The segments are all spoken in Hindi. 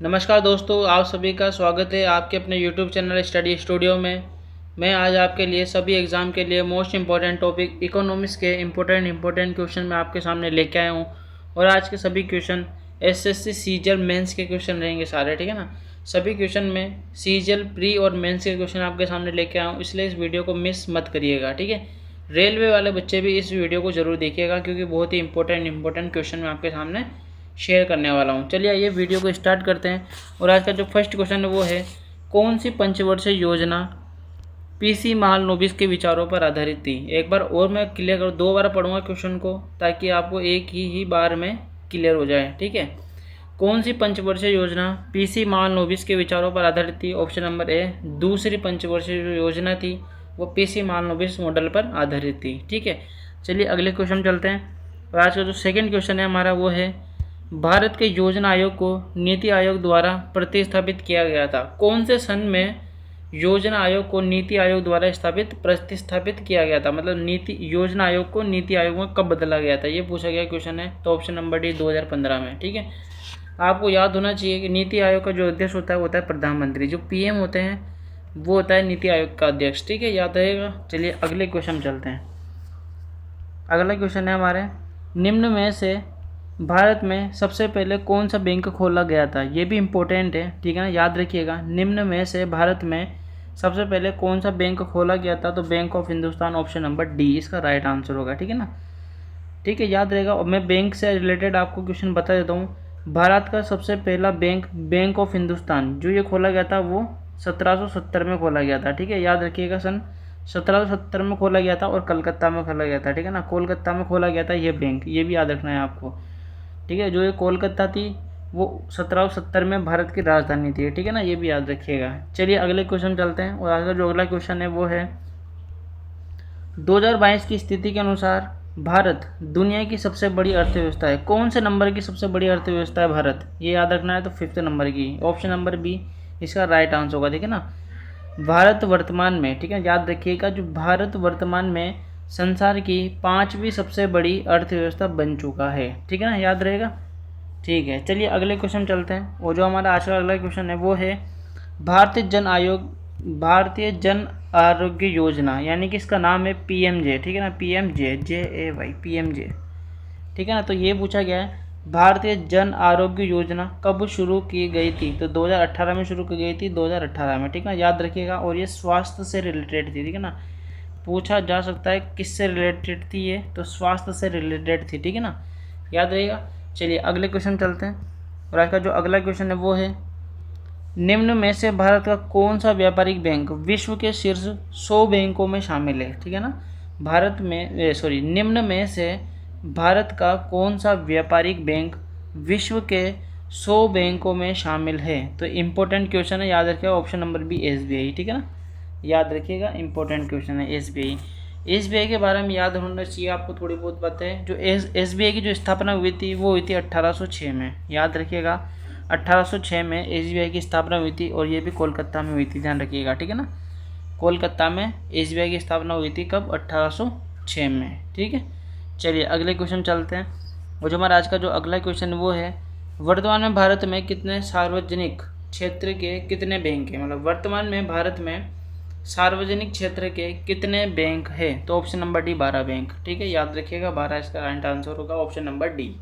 नमस्कार दोस्तों, आप सभी का स्वागत है आपके अपने YouTube चैनल स्टडी स्टूडियो में। मैं आज आपके लिए सभी एग्ज़ाम के लिए मोस्ट इम्पॉर्टेंट टॉपिक इकोनॉमिक्स के इम्पोर्टेंट क्वेश्चन मैं आपके सामने लेके आया हूँ। और आज के सभी क्वेश्चन एसएससी सीजीएल मेंस के क्वेश्चन रहेंगे सारे, ठीक है ना। सभी क्वेश्चन में सीजीएल प्री और मेंस के क्वेश्चन आपके सामने लेके आया हूँ, इसलिए इस वीडियो को मिस मत करिएगा, ठीक है। रेलवे वाले बच्चे भी इस वीडियो को ज़रूर देखिएगा क्योंकि बहुत ही इंपॉर्टेंट क्वेश्चन मैं आपके सामने शेयर करने वाला हूँ। चलिए आइए वीडियो को स्टार्ट करते हैं। और आज का जो फर्स्ट क्वेश्चन है वो है, कौन सी पंचवर्षीय योजना पीसी महालनोबिस के विचारों पर आधारित थी। एक बार और मैं क्लियर कर, दो बार पढ़ूंगा क्वेश्चन को ताकि आपको एक ही बार में क्लियर हो जाए, ठीक है। कौन सी पंचवर्षीय योजना पीसी महालनोबिस के विचारों पर आधारित थी। ऑप्शन नंबर ए दूसरी पंचवर्षीय जो योजना थी वो पीसी महालनोबिस मॉडल पर आधारित थी, ठीक है। चलिए अगले क्वेश्चन चलते हैं। और आज का जो सेकंड क्वेश्चन है हमारा वो है, भारत के योजना आयोग को नीति आयोग द्वारा प्रतिस्थापित किया गया था। कौन से सन में योजना आयोग को नीति आयोग द्वारा प्रतिस्थापित किया गया था, मतलब नीति योजना आयोग को नीति आयोग में कब बदला गया था, ये पूछा गया क्वेश्चन है। तो ऑप्शन नंबर डी 2015 में, ठीक है। आपको याद होना चाहिए कि नीति आयोग का जो अध्यक्ष होता है वो होता है प्रधानमंत्री, जो पीएम होते हैं वो होता है नीति आयोग का अध्यक्ष, ठीक है, याद रहेगा। चलिए अगले क्वेश्चन चलते हैं। अगला क्वेश्चन है हमारे, निम्न में से भारत में सबसे पहले कौन सा बैंक खोला गया था। ये भी इम्पोर्टेंट है, ठीक है ना, याद रखिएगा। निम्न में से भारत में सबसे पहले कौन सा बैंक खोला गया था, तो bank of Hindustan, option number D इसका राइट आंसर होगा, ठीक है ना। ठीक है, याद रहेगा। और मैं बैंक से रिलेटेड आपको क्वेश्चन बता देता हूँ। भारत का सबसे पहला बैंक ऑफ हिंदुस्तान जो ये खोला गया था वो 1770 में खोला गया था, ठीक है, याद रखिएगा। सन 1770 में खोला गया था और कलकत्ता में खोला गया था, ठीक है ना, कोलकाता में खोला गया था ये बैंक, ये भी याद रखना है आपको, ठीक है। जो ये कोलकाता थी वो 1770 में भारत की राजधानी थी, ठीक है ना, ये भी याद रखिएगा। चलिए अगले क्वेश्चन चलते हैं। और आज का जो अगला क्वेश्चन है वो है, 2022 की स्थिति के अनुसार भारत दुनिया की सबसे बड़ी अर्थव्यवस्था है। कौन से नंबर की सबसे बड़ी अर्थव्यवस्था है भारत, ये याद रखना है। तो 5th नंबर की, ऑप्शन नंबर बी इसका राइट आंसर होगा, ठीक है ना। भारत वर्तमान में, ठीक है, याद रखिएगा, जो भारत वर्तमान में संसार की 5वीं सबसे बड़ी अर्थव्यवस्था बन चुका है, ठीक है ना, याद रहेगा। ठीक है, चलिए अगले क्वेश्चन चलते हैं। और जो हमारा आज का अगला क्वेश्चन है वो है, भारतीय जन आरोग्य योजना, यानी कि इसका नाम है पीएमजे, ठीक है ना, पीएमजे, JAY, पीएमजे, ठीक है ना। तो ये पूछा गया है, भारतीय जन आरोग्य योजना कब शुरू की गई थी। तो 2018 में शुरू की गई थी, 2018 में, ठीक है ना, याद रखिएगा। और ये स्वास्थ्य से रिलेटेड थी, ठीक है ना, पूछा जा सकता है किससे रिलेटेड थी ये, तो स्वास्थ्य से रिलेटेड थी, ठीक है ना, याद रहेगा। चलिए अगले क्वेश्चन चलते हैं। और आज का जो अगला क्वेश्चन है वो है, निम्न में से भारत का कौन सा व्यापारिक बैंक विश्व के शीर्ष 100 बैंकों में शामिल है, ठीक है ना। निम्न में से भारत का कौन सा व्यापारिक बैंक विश्व के 100 बैंकों में शामिल है। तो इम्पोर्टेंट क्वेश्चन है, याद रखिएगा। ऑप्शन नंबर बी SBI, ठीक है ना, याद रखिएगा, इंपॉर्टेंट क्वेश्चन है SBI के बारे में याद होना चाहिए आपको, थोड़ी बहुत बातें हैं। जो SBI की जो स्थापना हुई थी वो हुई थी 1806 में, याद रखिएगा। 1806 में SBI की स्थापना हुई थी और ये भी कोलकाता में हुई थी, ध्यान रखिएगा, ठीक है ना। कोलकाता में SBI की स्थापना हुई थी कब, 1806 में, ठीक है। चलिए अगले क्वेश्चन चलते हैं। और जो हमारा आज का जो अगला क्वेश्चन वो है, वर्तमान में भारत में कितने सार्वजनिक क्षेत्र के कितने बैंक हैं, मतलब वर्तमान में भारत में सार्वजनिक क्षेत्र के कितने बैंक है। तो ऑप्शन नंबर डी 12 बैंक, ठीक है, याद रखिएगा, 12 इसका राइट आंसर होगा, ऑप्शन नंबर डी।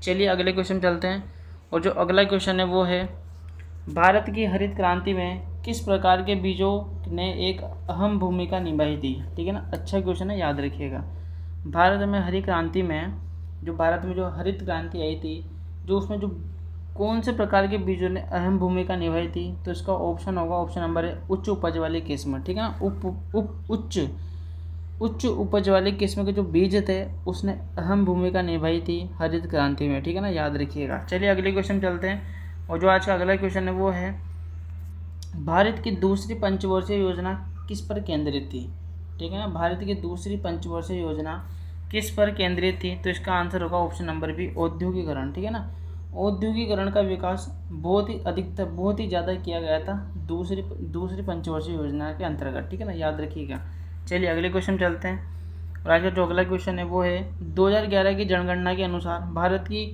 चलिए अगले क्वेश्चन चलते हैं। और जो अगला क्वेश्चन है वो है, भारत की हरित क्रांति में किस प्रकार के बीजों ने एक अहम भूमिका निभाई थी, ठीक है ना, अच्छा क्वेश्चन है, याद रखिएगा। भारत में हरित क्रांति में, जो भारत में जो हरित क्रांति आई थी, जो उसमें जो कौन से प्रकार के बीजों ने अहम भूमिका निभाई थी, तो इसका ऑप्शन होगा, ऑप्शन नंबर है उच्च उपज वाली किस्म, ठीक है ना। उच्च उपज वाली किस्म के जो बीज थे उसने अहम भूमिका निभाई थी हरित क्रांति में, ठीक है ना, याद रखिएगा। चलिए अगले क्वेश्चन चलते हैं। और जो आज का अगला क्वेश्चन है वो है, भारत की दूसरी पंचवर्षीय योजना किस पर केंद्रित थी, ठीक है ना, भारत की दूसरी पंचवर्षीय योजना किस पर केंद्रित थी। तो इसका आंसर होगा ऑप्शन नंबर बी औद्योगिकरण, ठीक है ना। औद्योगिकरण का विकास बहुत ही ज़्यादा किया गया था दूसरी पंचवर्षीय योजना के अंतर्गत, ठीक है ना, याद रखिएगा। चलिए अगले क्वेश्चन चलते हैं। और आज का जो अगला क्वेश्चन है वो है, 2011 की जनगणना के अनुसार भारत की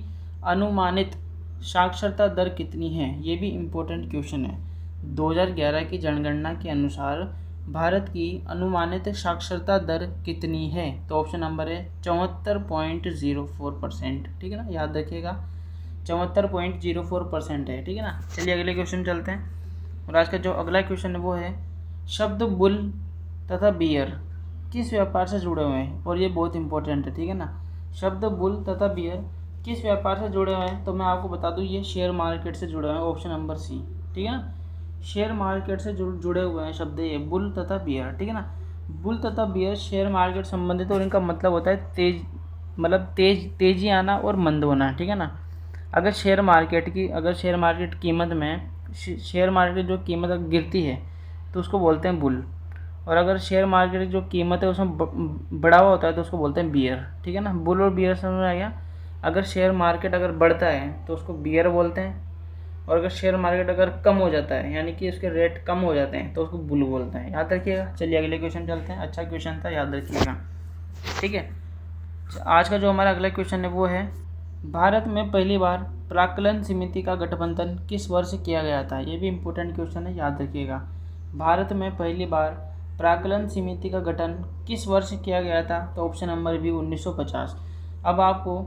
अनुमानित साक्षरता दर कितनी है? ये भी इम्पोर्टेंट क्वेश्चन है। 2011 की जनगणना के अनुसार भारत की अनुमानित साक्षरता दर कितनी है? तो ऑप्शन नंबर है 74.04%। ठीक है ना, याद रखिएगा 74.04% है। ठीक है ना। चलिए अगले क्वेश्चन चलते हैं। और आज का जो अगला क्वेश्चन है वो है शब्द बुल तथा बियर किस व्यापार से जुड़े हुए हैं? और ये बहुत इंपॉर्टेंट है। ठीक है ना, शब्द बुल तथा बियर किस व्यापार से जुड़े हुए हैं? तो मैं आपको बता दूं ये शेयर मार्केट से जुड़े हुए हैं, ऑप्शन नंबर सी। ठीक है ना, शेयर मार्केट से जुड़े हुए हैं शब्द ये बुल तथा बियर। ठीक है ना, बुल तथा बियर शेयर मार्केट संबंधित और इनका मतलब होता है तेज, मतलब तेजी आना और मंद होना। ठीक है ना, अगर शेयर मार्केट कीमत में शेयर मार्केट जो कीमत अगर गिरती है तो उसको बोलते हैं बुल, और अगर शेयर मार्केट की जो कीमत है उसमें बढ़ावा होता है तो उसको बोलते हैं बियर। ठीक है ना, बुल और बियर समझ में आ गया। अगर शेयर मार्केट अगर बढ़ता है तो उसको बियर बोलते हैं, और अगर शेयर मार्केट अगर कम हो जाता है यानी कि उसके रेट कम हो जाते हैं तो उसको बुल बोलते हैं। याद रखिएगा। चलिए अगले क्वेश्चन चलते हैं। अच्छा क्वेश्चन था, याद रखिएगा। ठीक है, आज का जो हमारा अगला क्वेश्चन है वो है भारत में पहली बार प्राक्कलन समिति का गठबंधन किस वर्ष किया गया था? ये भी इम्पोर्टेंट क्वेश्चन है, याद रखिएगा। भारत में पहली बार प्राक्कलन समिति का गठन किस वर्ष किया गया था? तो ऑप्शन नंबर बी 1950। अब आपको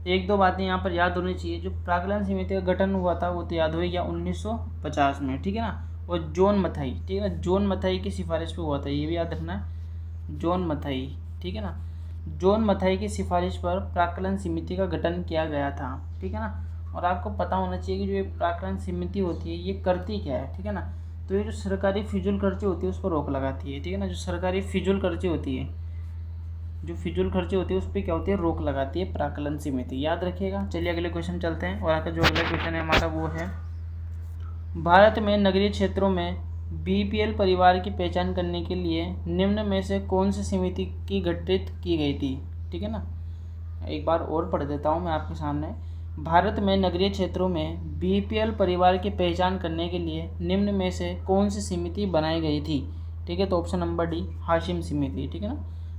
एक दो बातें यहाँ पर याद होनी चाहिए। जो प्राक्कलन समिति का गठन हुआ था वो तो याद होगा 1950 में। ठीक है ना, और जॉन मथाई, ठीक है ना, जॉन मथाई की सिफारिश पे हुआ था, ये भी याद रखना है, जॉन मथाई। ठीक है ना, जॉन मथाई की सिफारिश पर प्राक्कलन समिति का गठन किया गया था। ठीक है ना, और आपको पता होना चाहिए कि जो ये प्राक्कलन समिति होती है ये करती क्या है। ठीक है ना, तो ये जो सरकारी फिजूल खर्ची होती है उस पर रोक लगाती है। ठीक है ना, जो सरकारी फिजूल खर्ची होती है उस पर क्या होती है, रोक लगाती है प्राक्कलन समिति। याद रखिएगा। चलिए अगले क्वेश्चन चलते हैं। और आगे जो अगला क्वेश्चन है हमारा वो है भारत में नगरीय क्षेत्रों में बीपीएल परिवार की पहचान करने के लिए निम्न में से कौन सी समिति की गठित की गई थी? ठीक है ना, एक बार और पढ़ देता हूँ मैं आपके सामने। भारत में नगरीय क्षेत्रों में बीपीएल परिवार की पहचान करने के लिए निम्न में से कौन सी समिति बनाई गई थी? ठीक है, तो ऑप्शन नंबर डी हाशिम समिति। ठीक है ना,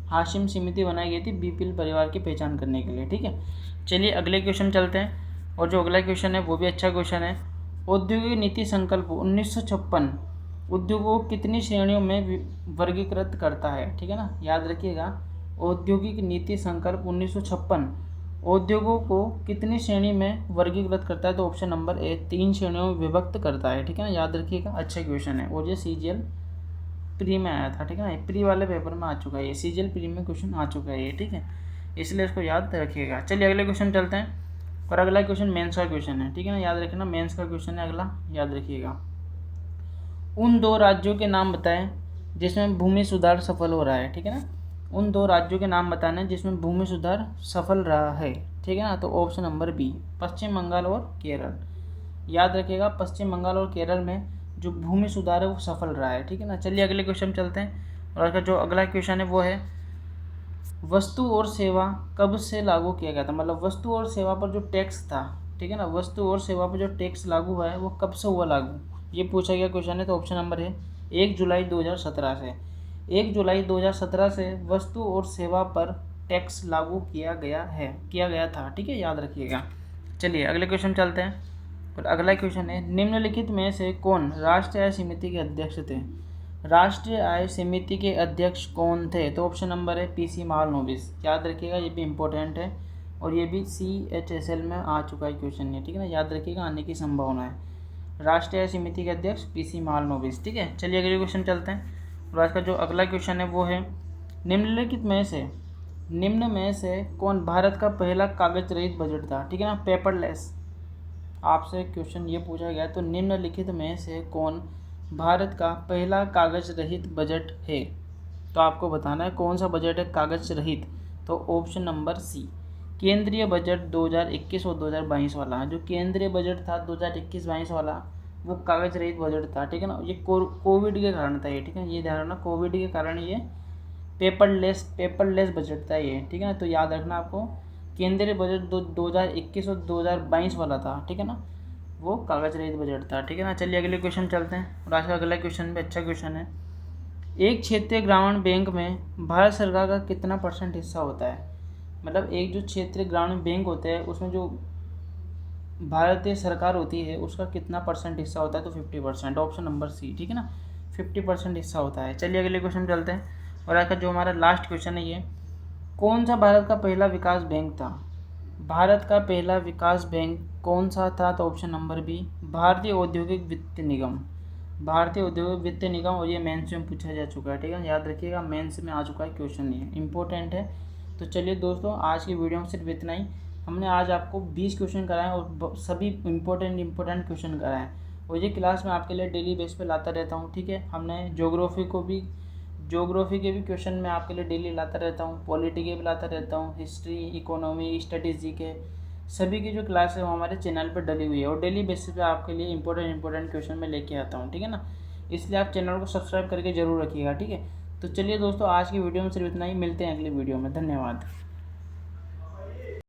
हाशिम समिति बनाई गई थी बीपीएल परिवार की पहचान करने के लिए। ठीक है, चलिए अगले क्वेश्चन चलते हैं। और जो अगला क्वेश्चन है वो भी अच्छा क्वेश्चन है। औद्योगिक नीति संकल्प 1956 उद्योगों को कितनी श्रेणियों में वर्गीकृत करता है? ठीक है ना, याद रखिएगा। औद्योगिक नीति संकल्प 1956 उद्योगों को कितनी श्रेणी में वर्गीकृत करता है? तो ऑप्शन नंबर ए 3 श्रेणियों में विभक्त करता है। ठीक है ना, याद रखिएगा। अच्छा क्वेश्चन है और ये सीजीएल प्री में आया था। ठीक है ना, प्री वाले पेपर में आ चुका है, ये सीजीएल प्री में क्वेश्चन आ चुका है ये। ठीक है, इसलिए इसको याद रखिएगा। चलिए अगले क्वेश्चन चलते हैं। और अगला क्वेश्चन मेंस का क्वेश्चन है। ठीक है ना, याद रखना, मेंस का क्वेश्चन है अगला, याद रखिएगा। उन 2 राज्यों के नाम बताएं जिसमें भूमि सुधार सफल हो रहा है। ठीक है ना, उन 2 राज्यों के नाम बताना है जिसमें भूमि सुधार सफल रहा है। ठीक है ना, तो ऑप्शन नंबर बी पश्चिम बंगाल और केरल। याद रखिएगा, पश्चिम बंगाल और केरल में जो भूमि सुधार है वो सफल रहा है। ठीक है ना, चलिए अगले क्वेश्चन चलते हैं। और अगर जो अगला क्वेश्चन है वो है वस्तु और सेवा कब से लागू किया गया था? मतलब वस्तु और सेवा पर जो टैक्स था, ठीक है ना, वस्तु और सेवा पर जो टैक्स लागू हुआ है वो कब से हुआ लागू, ये पूछा गया क्वेश्चन है। तो ऑप्शन नंबर है 1 जुलाई 2017 से। 1 जुलाई 2017 से वस्तु और सेवा पर टैक्स लागू किया गया था। ठीक है, याद रखिएगा। चलिए अगले क्वेश्चन चलते हैं। और अगला क्वेश्चन है निम्नलिखित में से कौन राष्ट्रीय आय समिति के अध्यक्ष थे? राष्ट्रीय आय समिति के अध्यक्ष कौन थे? तो ऑप्शन नंबर है पीसी महालनोबिस। याद रखिएगा, ये भी इम्पोर्टेंट है और ये भी CHSL में आ चुका है क्वेश्चन ये। ठीक है ना, याद रखिएगा, आने की संभावना है। राष्ट्रीय आय समिति के अध्यक्ष पीसी महालनोबिस। ठीक है, चलिए अगले क्वेश्चन चलते हैं। और आज का जो अगला क्वेश्चन है वो है निम्न में से कौन भारत का पहला कागज रहित बजट था? ठीक है ना, पेपरलेस। आपसे क्वेश्चन ये पूछा गया तो निम्नलिखित में से कौन भारत का पहला कागज रहित बजट है? तो आपको बताना है कौन सा बजट है कागज रहित। तो ऑप्शन नंबर सी केंद्रीय बजट 2021 और 2022 वाला। जो केंद्रीय बजट था 2021-22 वाला वो कागज रहित बजट था। ठीक है ना, ये कोविड के कारण था ये। ठीक है, ये ध्यान रखना, कोविड के कारण ये पेपरलेस बजट था ये। ठीक है ना, तो याद रखना आपको केंद्रीय बजट 2021 और 2022 वाला था। ठीक है ना, वो कागज रहित बजट था। ठीक है ना, चलिए अगले क्वेश्चन चलते हैं। और आज का अगला क्वेश्चन भी अच्छा क्वेश्चन है। एक क्षेत्रीय ग्रामीण बैंक में भारत सरकार का कितना % हिस्सा होता है? मतलब एक जो क्षेत्रीय ग्रामीण बैंक होते हैं उसमें जो भारतीय सरकार होती है उसका कितना परसेंट हिस्सा होता है, तो 50%, ऑप्शन नंबर सी, ठीक है ना, 50% हिस्सा होता है। चलिए अगले क्वेश्चन चलते हैं, और आज का जो हमारा लास्ट क्वेश्चन है ये, कौन सा भारत का पहला विकास बैंक था? भारत का पहला विकास बैंक कौन सा था? तो ऑप्शन नंबर बी, भारतीय औद्योगिक वित्त निगम, भारतीय औद्योगिक वित्त निगम। और ये मेंस में पूछा जा चुका है, ठीक है, याद रखिएगा, मेंस में आ चुका है क्वेश्चन, ये इंपॉर्टेंट है। तो चलिए दोस्तों, आज की वीडियो में सिर्फ इतना ही। हमने आज आपको 20 क्वेश्चन कराए और सभी इंपॉर्टेंट क्वेश्चन कराए हैं, और ये क्लास में आपके लिए डेली बेस पे लाता रहता हूँ, ठीक है। हमने ज्योग्राफी के भी क्वेश्चन मैं आपके लिए डेली लाता रहता हूँ, पॉलिटी के भी लाता रहता हूँ, हिस्ट्री, इकोनॉमी, स्टडीज़ के सभी की जो क्लास है वो हमारे चैनल पर डली हुई है, और डेली बेसिस पे आपके लिए इंपॉर्टेंट क्वेश्चन मैं लेके आता हूँ, ठीक है ना। इसलिए आप चैनल को सब्सक्राइब करके जरूर रखिएगा, ठीक है। तो चलिए दोस्तों, आज की वीडियो में सिर्फ इतना ही, मिलते हैं अगली वीडियो में, धन्यवाद।